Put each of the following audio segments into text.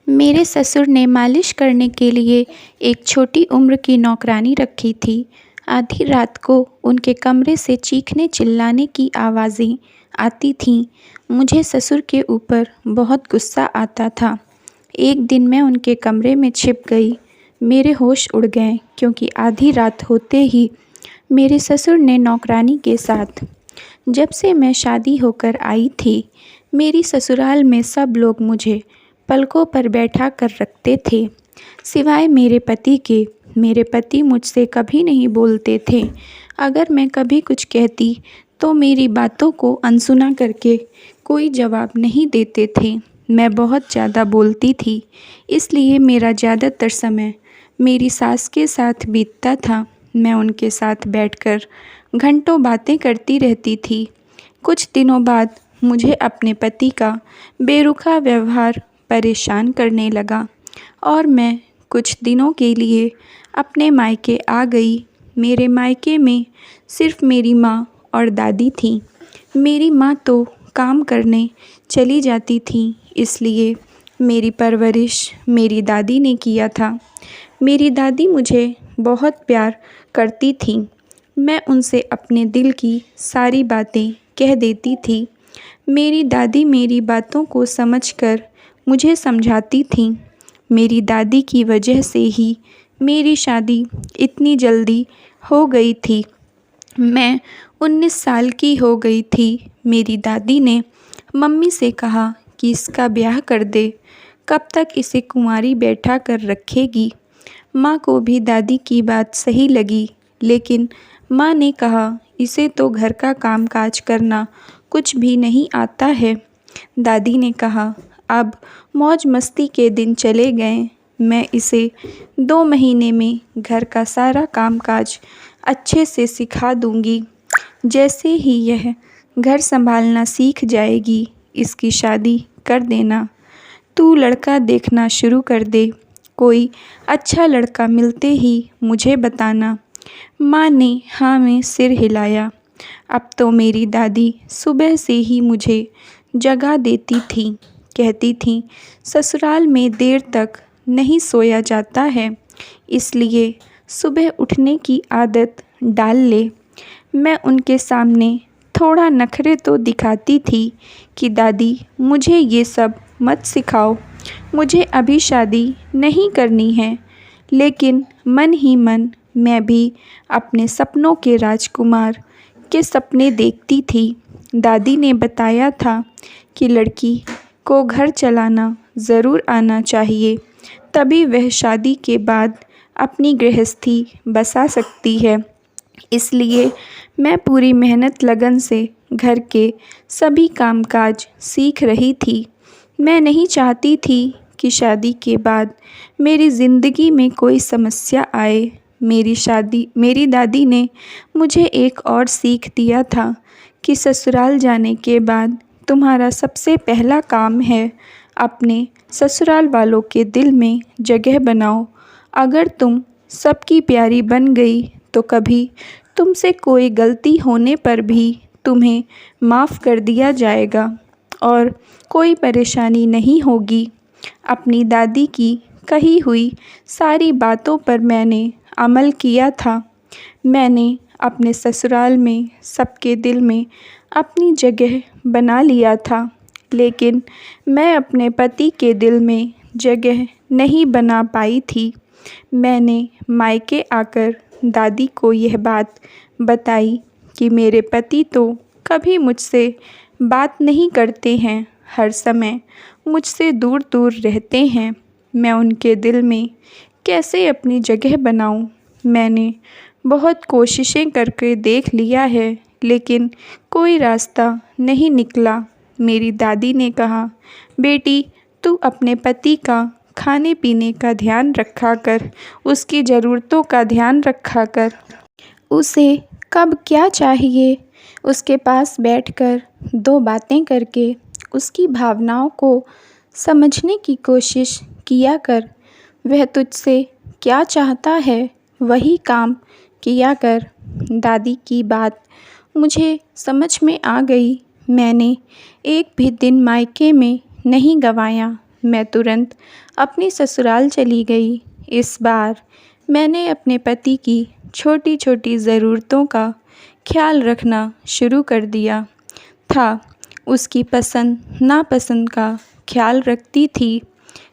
मेरे ससुर ने मालिश करने के लिए एक छोटी उम्र की नौकरानी रखी थी। आधी रात को उनके कमरे से चीखने चिल्लाने की आवाज़ें आती थीं। मुझे ससुर के ऊपर बहुत गुस्सा आता था। एक दिन मैं उनके कमरे में छिप गई। मेरे होश उड़ गए क्योंकि आधी रात होते ही मेरे ससुर ने नौकरानी के साथ। जब से मैं शादी होकर आई थी, मेरी ससुराल में सब लोग मुझे पलकों पर बैठा कर रखते थे, सिवाय मेरे पति के। मेरे पति मुझसे कभी नहीं बोलते थे। अगर मैं कभी कुछ कहती तो मेरी बातों को अनसुना करके कोई जवाब नहीं देते थे। मैं बहुत ज़्यादा बोलती थी, इसलिए मेरा ज़्यादातर समय मेरी सास के साथ बीतता था। मैं उनके साथ बैठकर घंटों बातें करती रहती थी। कुछ दिनों बाद मुझे अपने पति का बेरुखा व्यवहार परेशान करने लगा और मैं कुछ दिनों के लिए अपने मायके आ गई। मेरे मायके में सिर्फ मेरी माँ और दादी थीं। मेरी माँ तो काम करने चली जाती थी, इसलिए मेरी परवरिश मेरी दादी ने किया था। मेरी दादी मुझे बहुत प्यार करती थीं। मैं उनसे अपने दिल की सारी बातें कह देती थी। मेरी दादी मेरी बातों को समझकर मुझे समझाती थीं। मेरी दादी की वजह से ही मेरी शादी इतनी जल्दी हो गई थी। मैं 19 साल की हो गई थी। मेरी दादी ने मम्मी से कहा कि इसका ब्याह कर दे, कब तक इसे कुंवारी बैठा कर रखेगी। माँ को भी दादी की बात सही लगी, लेकिन माँ ने कहा इसे तो घर का कामकाज करना कुछ भी नहीं आता है। दादी ने कहा अब मौज मस्ती के दिन चले गए, मैं इसे 2 महीने में घर का सारा कामकाज अच्छे से सिखा दूंगी। जैसे ही यह घर संभालना सीख जाएगी, इसकी शादी कर देना। तू लड़का देखना शुरू कर दे, कोई अच्छा लड़का मिलते ही मुझे बताना। माँ ने हाँ में सिर हिलाया। अब तो मेरी दादी सुबह से ही मुझे जगा देती थी। कहती थी ससुराल में देर तक नहीं सोया जाता है, इसलिए सुबह उठने की आदत डाल ले। मैं उनके सामने थोड़ा नखरे तो दिखाती थी कि दादी मुझे ये सब मत सिखाओ, मुझे अभी शादी नहीं करनी है। लेकिन मन ही मन मैं भी अपने सपनों के राजकुमार के सपने देखती थी। दादी ने बताया था कि लड़की को घर चलाना ज़रूर आना चाहिए, तभी वह शादी के बाद अपनी गृहस्थी बसा सकती है। इसलिए मैं पूरी मेहनत लगन से घर के सभी कामकाज सीख रही थी। मैं नहीं चाहती थी कि शादी के बाद मेरी ज़िंदगी में कोई समस्या आए। मेरी दादी ने मुझे एक और सीख दिया था कि ससुराल जाने के बाद तुम्हारा सबसे पहला काम है अपने ससुराल वालों के दिल में जगह बनाओ। अगर तुम सबकी प्यारी बन गई तो कभी तुमसे कोई गलती होने पर भी तुम्हें माफ़ कर दिया जाएगा और कोई परेशानी नहीं होगी। अपनी दादी की कही हुई सारी बातों पर मैंने अमल किया था। मैंने अपने ससुराल में सबके दिल में अपनी जगह बना लिया था, लेकिन मैं अपने पति के दिल में जगह नहीं बना पाई थी। मैंने मायके आकर दादी को यह बात बताई कि मेरे पति तो कभी मुझसे बात नहीं करते हैं, हर समय मुझसे दूर दूर रहते हैं। मैं उनके दिल में कैसे अपनी जगह बनाऊं? मैंने बहुत कोशिशें करके देख लिया है, लेकिन कोई रास्ता नहीं निकला। मेरी दादी ने कहा बेटी, तू अपने पति का खाने पीने का ध्यान रखा कर, उसकी ज़रूरतों का ध्यान रखा कर। उसे कब क्या चाहिए उसके पास बैठकर 2 बातें करके उसकी भावनाओं को समझने की कोशिश किया कर। वह तुझसे क्या चाहता है वही काम किया कर। दादी की बात मुझे समझ में आ गई। मैंने एक भी दिन मायके में नहीं गंवाया। मैं तुरंत अपनी ससुराल चली गई। इस बार मैंने अपने पति की छोटी छोटी ज़रूरतों का ख्याल रखना शुरू कर दिया था। उसकी पसंद नापसंद का ख्याल रखती थी,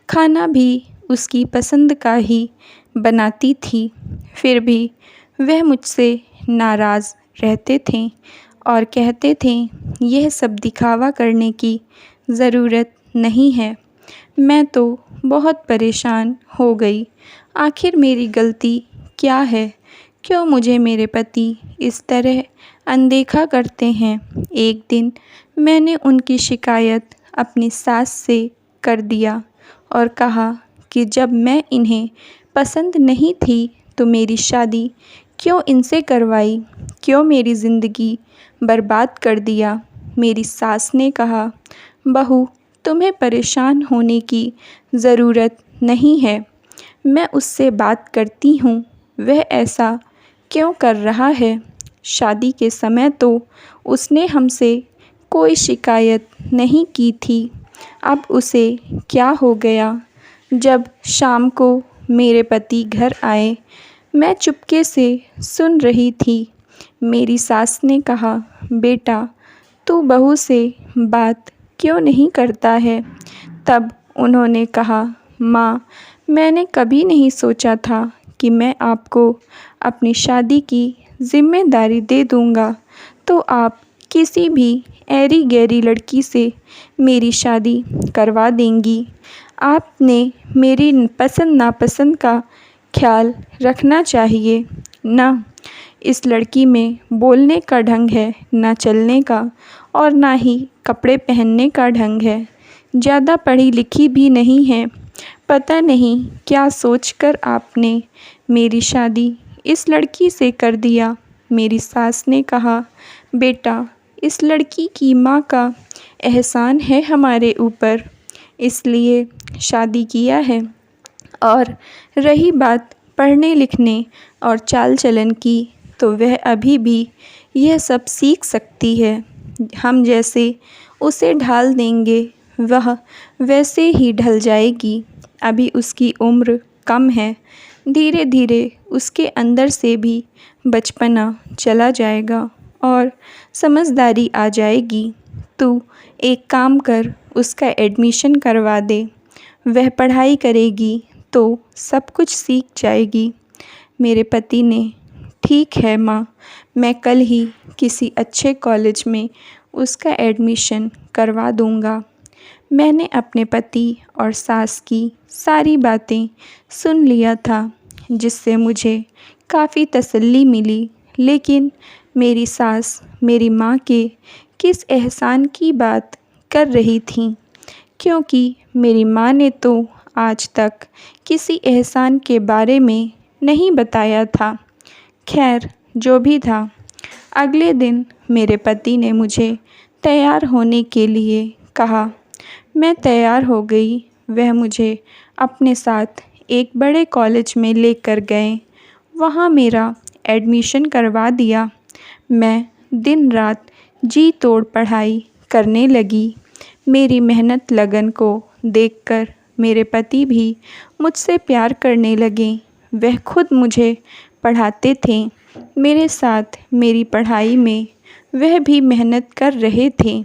खाना भी उसकी पसंद का ही बनाती थी। फिर भी वह मुझसे नाराज़ रहते थे और कहते थे यह सब दिखावा करने की ज़रूरत नहीं है। मैं तो बहुत परेशान हो गई। आखिर मेरी गलती क्या है? क्यों मुझे मेरे पति इस तरह अनदेखा करते हैं? एक दिन मैंने उनकी शिकायत अपनी सास से कर दिया और कहा कि जब मैं इन्हें पसंद नहीं थी तो मेरी शादी क्यों इनसे करवाई? क्यों मेरी ज़िंदगी बर्बाद कर दिया? मेरी सास ने कहा, बहू, तुम्हें परेशान होने की ज़रूरत नहीं है। मैं उससे बात करती हूँ, वह ऐसा क्यों कर रहा है? शादी के समय तो उसने हमसे कोई शिकायत नहीं की थी। अब उसे क्या हो गया? जब शाम को मेरे पति घर आए, मैं चुपके से सुन रही थी। मेरी सास ने कहा, बेटा, तू बहू से बात क्यों नहीं करता है? तब उन्होंने कहा, माँ, मैंने कभी नहीं सोचा था कि मैं आपको अपनी शादी की ज़िम्मेदारी दे दूँगा, तो आप किसी भी ऐरी गैरी लड़की से मेरी शादी करवा देंगी। आपने मेरी पसंद नापसंद का ख्याल रखना चाहिए ना। इस लड़की में बोलने का ढंग है, ना चलने का, और ना ही कपड़े पहनने का ढंग है। ज़्यादा पढ़ी लिखी भी नहीं है। पता नहीं क्या सोचकर आपने मेरी शादी इस लड़की से कर दिया। मेरी सास ने कहा, बेटा, इस लड़की की माँ का एहसान है हमारे ऊपर, इसलिए शादी किया है। और रही बात पढ़ने लिखने और चाल चलन की, तो वह अभी भी यह सब सीख सकती है। हम जैसे उसे ढाल देंगे, वह वैसे ही ढल जाएगी। अभी उसकी उम्र कम है, धीरे धीरे उसके अंदर से भी बचपना चला जाएगा और समझदारी आ जाएगी। तू एक काम कर, उसका एडमिशन करवा दे। वह पढ़ाई करेगी तो सब कुछ सीख जाएगी। मेरे पति ने, ठीक है माँ, मैं कल ही किसी अच्छे कॉलेज में उसका एडमिशन करवा दूँगा। मैंने अपने पति और सास की सारी बातें सुन लिया था, जिससे मुझे काफ़ी तसल्ली मिली। लेकिन मेरी सास मेरी माँ के किस एहसान की बात कर रही थी, क्योंकि मेरी माँ ने तो आज तक किसी एहसान के बारे में नहीं बताया था। खैर, जो भी था, अगले दिन मेरे पति ने मुझे तैयार होने के लिए कहा। मैं तैयार हो गई। वह मुझे अपने साथ एक बड़े कॉलेज में लेकर गए। वहाँ मेरा एडमिशन करवा दिया। मैं दिन रात जी तोड़ पढ़ाई करने लगी। मेरी मेहनत लगन को देखकर मेरे पति भी मुझसे प्यार करने लगे। वह खुद मुझे पढ़ाते थे। मेरे साथ मेरी पढ़ाई में वह भी मेहनत कर रहे थे।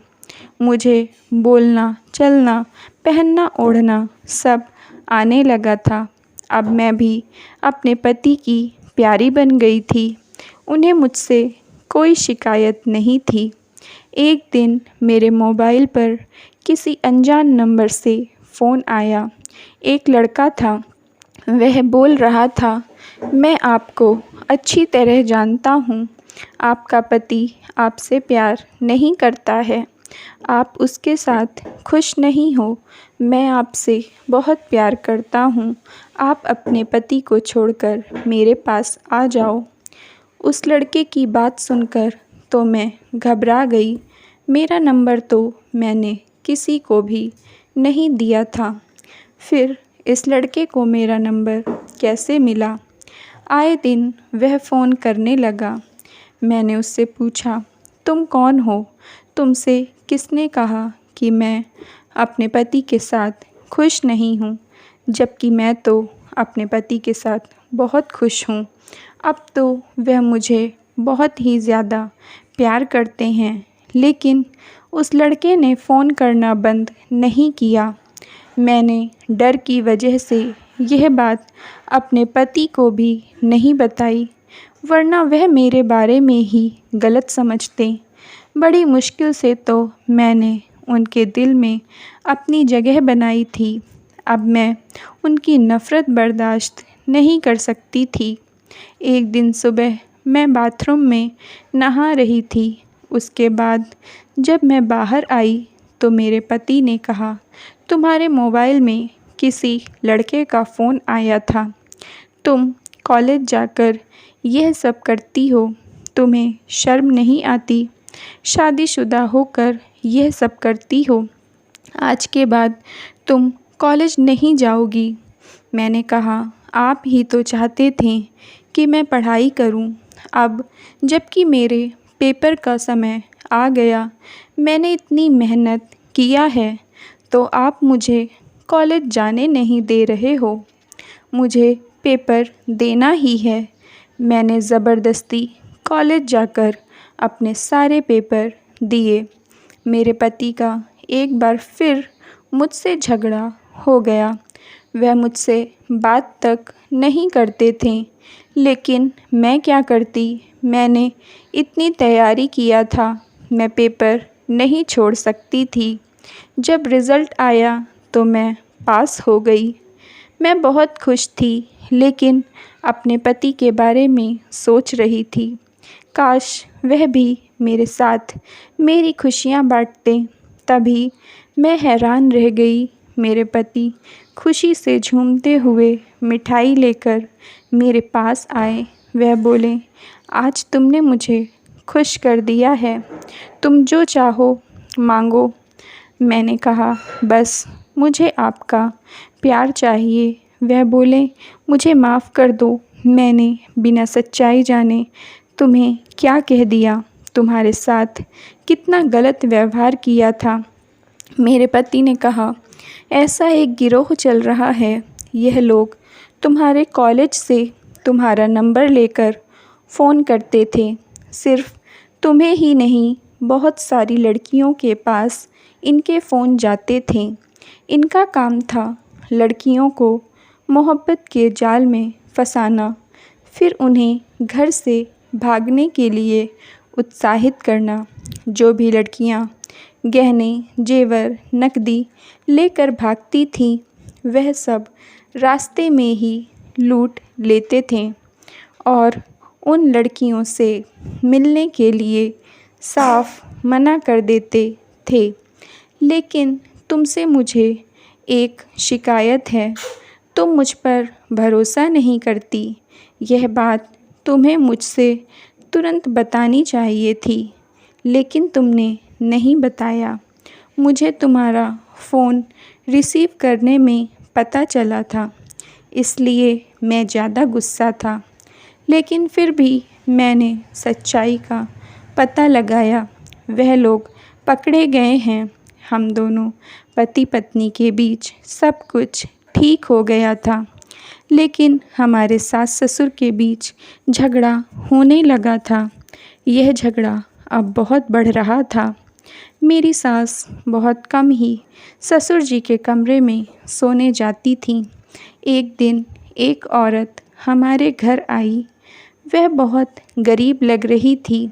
मुझे बोलना, चलना, पहनना, ओढ़ना सब आने लगा था। अब मैं भी अपने पति की प्यारी बन गई थी। उन्हें मुझसे कोई शिकायत नहीं थी। एक दिन मेरे मोबाइल पर किसी अनजान नंबर से फ़ोन आया। एक लड़का था। वह बोल रहा था, मैं आपको अच्छी तरह जानता हूँ। आपका पति आपसे प्यार नहीं करता है। आप उसके साथ खुश नहीं हो। मैं आपसे बहुत प्यार करता हूँ। आप अपने पति को छोड़कर मेरे पास आ जाओ। उस लड़के की बात सुनकर तो मैं घबरा गई। मेरा नंबर तो मैंने किसी को भी नहीं दिया था। फिर इस लड़के को मेरा नंबर कैसे मिला? आए दिन वह फ़ोन करने लगा। मैंने उससे पूछा, तुम कौन हो? तुमसे किसने कहा कि मैं अपने पति के साथ खुश नहीं हूँ, जबकि मैं तो अपने पति के साथ बहुत खुश हूँ। अब तो वह मुझे बहुत ही ज़्यादा प्यार करते हैं, लेकिन उस लड़के ने फ़ोन करना बंद नहीं किया। मैंने डर की वजह से यह बात अपने पति को भी नहीं बताई, वरना वह मेरे बारे में ही गलत समझते। बड़ी मुश्किल से तो मैंने उनके दिल में अपनी जगह बनाई थी। अब मैं उनकी नफ़रत बर्दाश्त नहीं कर सकती थी। एक दिन सुबह मैं बाथरूम में नहा रही थी। उसके बाद जब मैं बाहर आई तो मेरे पति ने कहा, तुम्हारे मोबाइल में किसी लड़के का फ़ोन आया था। तुम कॉलेज जाकर यह सब करती हो, तुम्हें शर्म नहीं आती? शादीशुदा होकर यह सब करती हो, आज के बाद तुम कॉलेज नहीं जाओगी। मैंने कहा, आप ही तो चाहते थे कि मैं पढ़ाई करूं। अब जबकि मेरे पेपर का समय आ गया, मैंने इतनी मेहनत किया है, तो आप मुझे कॉलेज जाने नहीं दे रहे हो। मुझे पेपर देना ही है। मैंने ज़बरदस्ती कॉलेज जाकर अपने सारे पेपर दिए। मेरे पति का एक बार फिर मुझसे झगड़ा हो गया। वह मुझसे बात तक नहीं करते थे, लेकिन मैं क्या करती? मैंने इतनी तैयारी किया था, मैं पेपर नहीं छोड़ सकती थी। जब रिज़ल्ट आया तो मैं पास हो गई। मैं बहुत खुश थी, लेकिन अपने पति के बारे में सोच रही थी। काश वह भी मेरे साथ मेरी खुशियाँ बाँटते। तभी मैं हैरान रह गई। मेरे पति खुशी से झूमते हुए मिठाई लेकर मेरे पास आए। वह बोले, आज तुमने मुझे खुश कर दिया है, तुम जो चाहो मांगो। मैंने कहा, बस मुझे आपका प्यार चाहिए। वह बोले, मुझे माफ़ कर दो, मैंने बिना सच्चाई जाने तुम्हें क्या कह दिया, तुम्हारे साथ कितना गलत व्यवहार किया था। मेरे पति ने कहा, ऐसा एक गिरोह चल रहा है। यह लोग तुम्हारे कॉलेज से तुम्हारा नंबर लेकर फ़ोन करते थे। सिर्फ़ तुम्हें ही नहीं, बहुत सारी लड़कियों के पास इनके फ़ोन जाते थे। इनका काम था लड़कियों को मोहब्बत के जाल में फंसाना, फिर उन्हें घर से भागने के लिए उत्साहित करना। जो भी लड़कियां गहने, जेवर, नकदी लेकर भागती थीं, वह सब रास्ते में ही लूट लेते थे और उन लड़कियों से मिलने के लिए साफ मना कर देते थे। लेकिन तुमसे मुझे एक शिकायत है, तुम मुझ पर भरोसा नहीं करती। यह बात तुम्हें मुझसे तुरंत बतानी चाहिए थी, लेकिन तुमने नहीं बताया। मुझे तुम्हारा फ़ोन रिसीव करने में पता चला था, इसलिए मैं ज़्यादा गुस्सा था। लेकिन फिर भी मैंने सच्चाई का पता लगाया। वह लोग पकड़े गए हैं। हम दोनों पति पत्नी के बीच सब कुछ ठीक हो गया था, लेकिन हमारे सास ससुर के बीच झगड़ा होने लगा था। यह झगड़ा अब बहुत बढ़ रहा था। मेरी सास बहुत कम ही ससुर जी के कमरे में सोने जाती थी। एक दिन एक औरत हमारे घर आई। वह बहुत गरीब लग रही थी।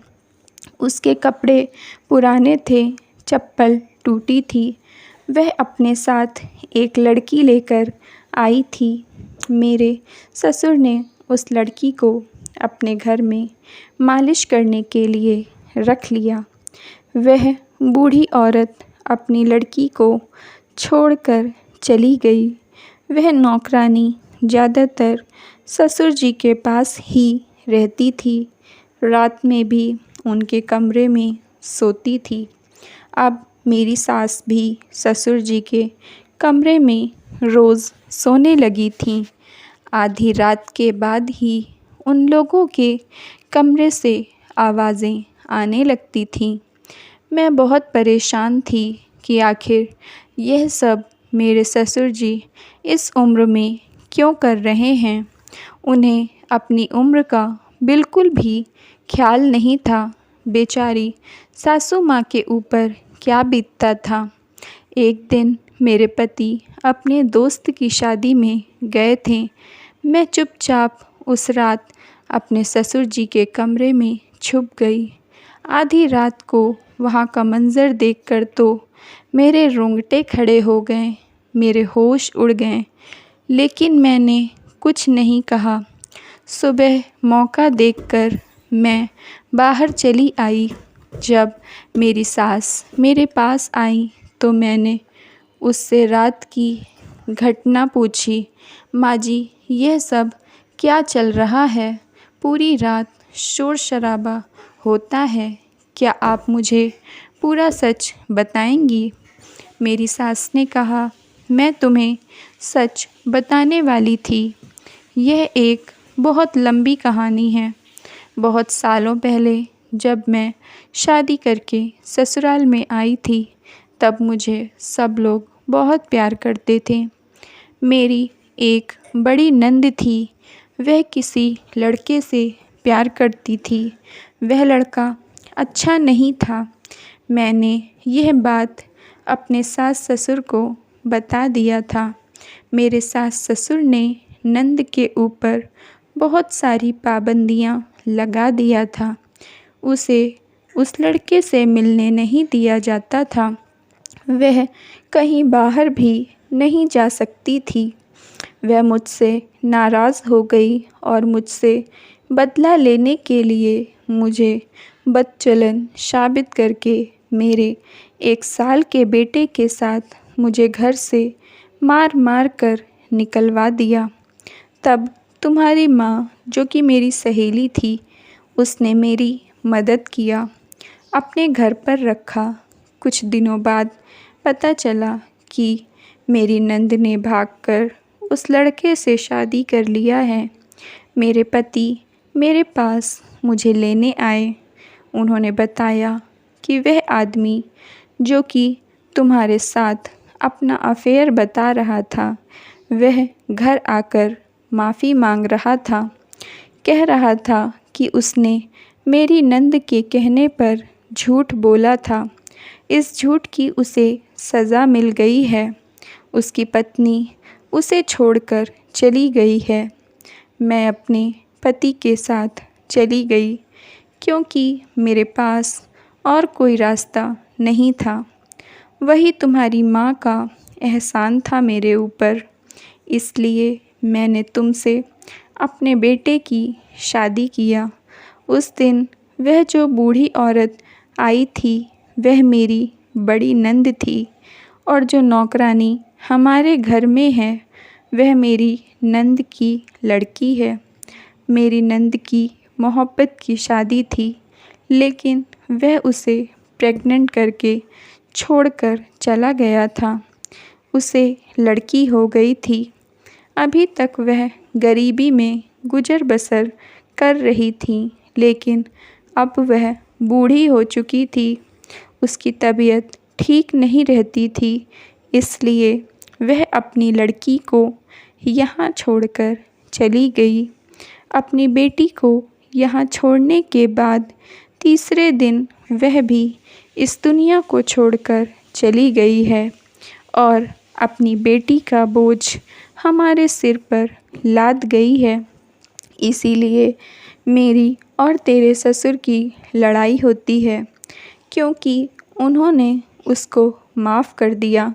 उसके कपड़े पुराने थे, चप्पल टूटी थी। वह अपने साथ एक लड़की लेकर आई थी। मेरे ससुर ने उस लड़की को अपने घर में मालिश करने के लिए रख लिया। वह बूढ़ी औरत अपनी लड़की को छोड़कर चली गई। वह नौकरानी ज़्यादातर ससुर जी के पास ही रहती थी। रात में भी उनके कमरे में सोती थी। अब मेरी सास भी ससुर जी के कमरे में रोज़ सोने लगी थी। आधी रात के बाद ही उन लोगों के कमरे से आवाज़ें आने लगती थीं। मैं बहुत परेशान थी कि आखिर यह सब मेरे ससुर जी इस उम्र में क्यों कर रहे हैं। उन्हें अपनी उम्र का बिल्कुल भी ख्याल नहीं था। बेचारी सासू माँ के ऊपर क्या बीतता था। एक दिन मेरे पति अपने दोस्त की शादी में गए थे। मैं चुपचाप उस रात अपने ससुर जी के कमरे में छुप गई। आधी रात को वहाँ का मंज़र देखकर तो मेरे रोंगटे खड़े हो गए, मेरे होश उड़ गए, लेकिन मैंने कुछ नहीं कहा। सुबह मौका देखकर मैं बाहर चली आई। जब मेरी सास मेरे पास आई तो मैंने उससे रात की घटना पूछी। माँ जी, यह सब क्या चल रहा है? पूरी रात शोर शराबा होता है, क्या आप मुझे पूरा सच बताएंगी? मेरी सास ने कहा, मैं तुम्हें सच बताने वाली थी। यह एक बहुत लंबी कहानी है। बहुत सालों पहले जब मैं शादी करके ससुराल में आई थी, तब मुझे सब लोग बहुत प्यार करते थे। मेरी एक बड़ी नंद थी। वह किसी लड़के से प्यार करती थी। वह लड़का अच्छा नहीं था। मैंने यह बात अपने सास ससुर को बता दिया था। मेरे सास ससुर ने नंद के ऊपर बहुत सारी पाबंदियाँ लगा दिया था। उसे उस लड़के से मिलने नहीं दिया जाता था। वह कहीं बाहर भी नहीं जा सकती थी। वह मुझसे नाराज़ हो गई और मुझसे बदला लेने के लिए मुझे बदचलन साबित करके मेरे 1 साल के बेटे के साथ मुझे घर से मार मार कर निकलवा दिया। तब तुम्हारी माँ, जो कि मेरी सहेली थी, उसने मेरी मदद किया, अपने घर पर रखा। कुछ दिनों बाद पता चला कि मेरी नंद ने भागकर उस लड़के से शादी कर लिया है। मेरे पति मेरे पास मुझे लेने आए। उन्होंने बताया कि वह आदमी जो कि तुम्हारे साथ अपना अफेयर बता रहा था, वह घर आकर माफ़ी मांग रहा था। कह रहा था कि उसने मेरी नंद के कहने पर झूठ बोला था। इस झूठ की उसे सज़ा मिल गई है। उसकी पत्नी उसे छोड़कर चली गई है। मैं अपने पति के साथ चली गई क्योंकि मेरे पास और कोई रास्ता नहीं था। वही तुम्हारी माँ का एहसान था मेरे ऊपर। इसलिए मैंने तुमसे अपने बेटे की शादी किया। उस दिन वह जो बूढ़ी औरत आई थी, वह मेरी बड़ी नंद थी, और जो नौकरानी हमारे घर में है, वह मेरी नंद की लड़की है। मेरी नंद की मोहब्बत की शादी थी, लेकिन वह उसे प्रेग्नेंट करके छोड़कर चला गया था। उसे लड़की हो गई थी। अभी तक वह गरीबी में गुजर बसर कर रही थी, लेकिन अब वह बूढ़ी हो चुकी थी। उसकी तबीयत ठीक नहीं रहती थी, इसलिए वह अपनी लड़की को यहाँ छोड़कर चली गई। अपनी बेटी को यहाँ छोड़ने के बाद तीसरे दिन वह भी इस दुनिया को छोड़कर चली गई है और अपनी बेटी का बोझ हमारे सिर पर लाद गई है। इसीलिए मेरी और तेरे ससुर की लड़ाई होती है, क्योंकि उन्होंने उसको माफ़ कर दिया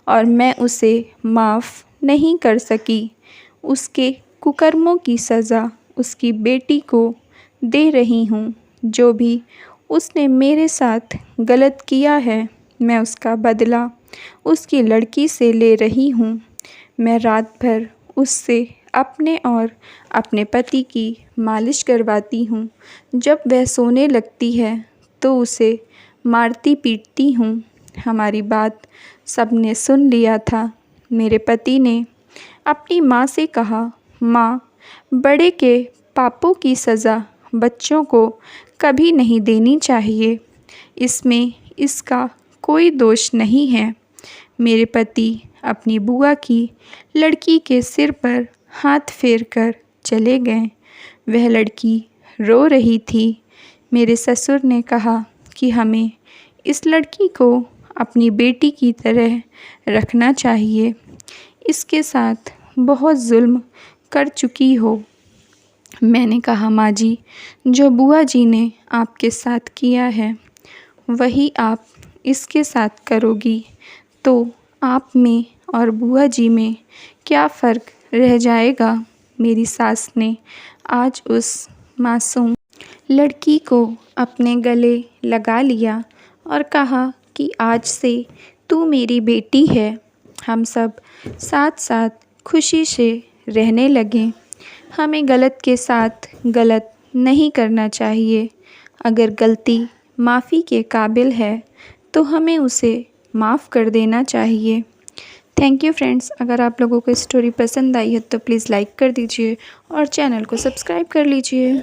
और मैं उसे माफ़ नहीं कर सकी। उसके कुकर्मों की सज़ा उसकी बेटी को दे रही हूँ। जो भी उसने मेरे साथ गलत किया है, मैं उसका बदला उसकी लड़की से ले रही हूँ। मैं रात भर उससे अपने और अपने पति की मालिश करवाती हूँ। जब वह सोने लगती है तो उसे मारती पीटती हूँ। हमारी बात सबने सुन लिया था। मेरे पति ने अपनी माँ से कहा, माँ, बड़े के पापों की सज़ा बच्चों को कभी नहीं देनी चाहिए। इसमें इसका कोई दोष नहीं है। मेरे पति अपनी बुआ की लड़की के सिर पर हाथ फेरकर चले गए। वह लड़की रो रही थी। मेरे ससुर ने कहा कि हमें इस लड़की को अपनी बेटी की तरह रखना चाहिए। इसके साथ बहुत जुल्म कर चुकी हो। मैंने कहा, माँ जी, जो बुआ जी ने आपके साथ किया है वही आप इसके साथ करोगी तो आप में और बुआ जी में क्या फ़र्क रह जाएगा। मेरी सास ने आज उस मासूम लड़की को अपने गले लगा लिया और कहा कि आज से तू मेरी बेटी है। हम सब साथ साथ खुशी से रहने लगे। हमें गलत के साथ गलत नहीं करना चाहिए। अगर गलती माफ़ी के काबिल है तो हमें उसे माफ़ कर देना चाहिए। Thank you friends. अगर आप लोगों को स्टोरी पसंद आई है तो प्लीज़ लाइक कर दीजिए और चैनल को सब्सक्राइब कर लीजिए।